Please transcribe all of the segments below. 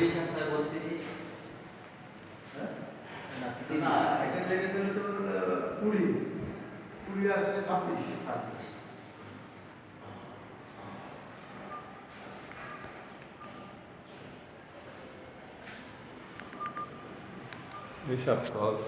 চল্লিশ আর 36। না এটা লেগেছিল তো 20, 20 আসছে 26। হিসাব সহজ।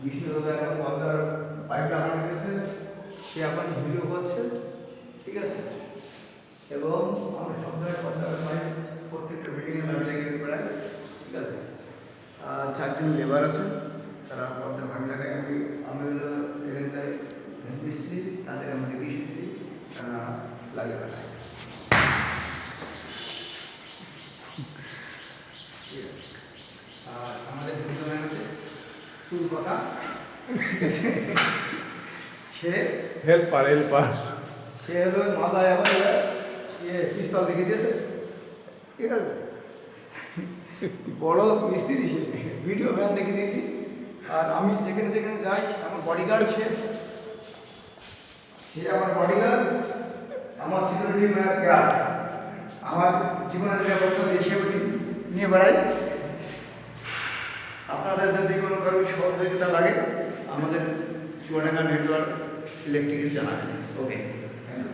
বিষ্ণুদাদা এখন পদ্মার পাইপ লাগানো গেছে, সে এখন ভিডিও করছে, ঠিক আছে। এবং আমরা সব জায়গায় পদ্মার পাইপ প্রত্যেকটা বিল্ডিংয়ে লাগিয়ে বেড়াই, ঠিক আছে। আর 4 জন লেবার আছে, তারা পদ্মার পাইপ লাগায়। আমি হলো এখানকার মিস্ত্রি, তাদের আমি দেখি শিখছি, তারা লাগিয়ে বেড়ায়। আর আমাদের দুজন আছে চুল কথা, ঠিক আছে। সে হেল্পার সে হলো মাথায় আবার পিস্তল রেখে দিয়েছে, ঠিক আছে। বড় মিস্ত্রি, সে ভিডিও ভ্যান রেখে দিয়েছি। আর আমি যেখানে যেখানে যাই, আমার বডিগার্ড সে আমার বডিগার্ড, আমার সিকিউরিটি গার্ড, আমার জীবনের নিরাপত্তা দেশে নিয়ে বেড়াই। আপনাদের যদি কোনো কারো সহযোগিতা লাগে, আমাদের চুয়াডাঙ্গা নেটওয়ার্ক ইলেকট্রিক জানাবেন। ওকে, থ্যাংক ইউ।